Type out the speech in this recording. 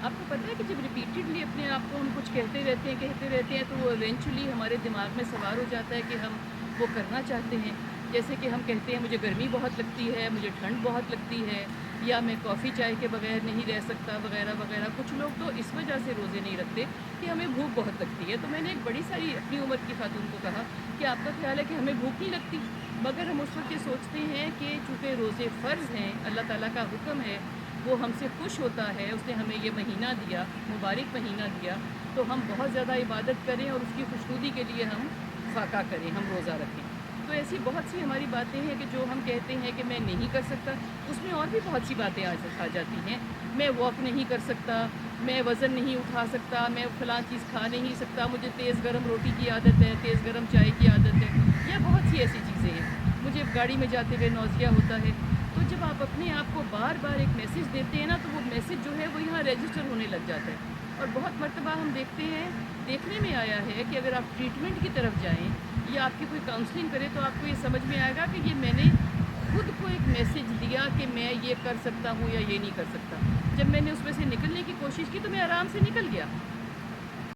आपको पता है कि जब रिपीटेडली अपने आप को हम कुछ कहते रहते हैं तो वो इवेंचुअली हमारे दिमाग में सवार हो जाता है कि हम वो करना चाहते हैं। जैसे कि हम कहते हैं मुझे गर्मी बहुत लगती है, मुझे ठंड बहुत लगती है, या मैं कॉफ़ी चाय के बगैर नहीं रह सकता वगैरह वगैरह। कुछ लोग तो इस वजह से रोज़े नहीं रखते कि हमें भूख बहुत लगती है। तो मैंने एक बड़ी सारी अपनी उम्र की खातून को कहा कि आपका ख्याल है कि हमें भूख नहीं लगती? मगर हम उस वक्त ये सोचते हैं कि चूँकि रोज़े फ़र्ज़ हैं, अल्लाह ताला का हुक्म है, वो हमसे खुश होता है, उसने हमें ये महीना दिया, मुबारक महीना दिया, तो हम बहुत ज़्यादा इबादत करें और उसकी खुशनुदी के लिए हम फाका करें, हम रोज़ा रखें। तो ऐसी बहुत सी हमारी बातें हैं कि जो हम कहते हैं कि मैं नहीं कर सकता, उसमें और भी बहुत सी बातें आ जाती हैं। मैं वॉक नहीं कर सकता, मैं वज़न नहीं उठा सकता, मैं फ़लाँ चीज़ खा नहीं सकता, मुझे तेज़ गरम रोटी की आदत है, तेज़ गरम चाय की आदत है, या बहुत सी ऐसी चीज़ें हैं। मुझे गाड़ी में जाते हुए नौसिया होता है। तो जब आप अपने आप को बार बार एक मैसेज देते हैं ना, तो वो मैसेज जो है वो यहाँ रजिस्टर होने लग जाता है। और बहुत मर्तबा हम देखते हैं, देखने में आया है कि अगर आप ट्रीटमेंट की तरफ जाएं या आपकी कोई काउंसलिंग करें तो आपको ये समझ में आएगा कि ये मैंने खुद को एक मैसेज दिया कि मैं ये कर सकता हूँ या ये नहीं कर सकता। जब मैंने उसमें से निकलने की कोशिश की तो मैं आराम से निकल गया।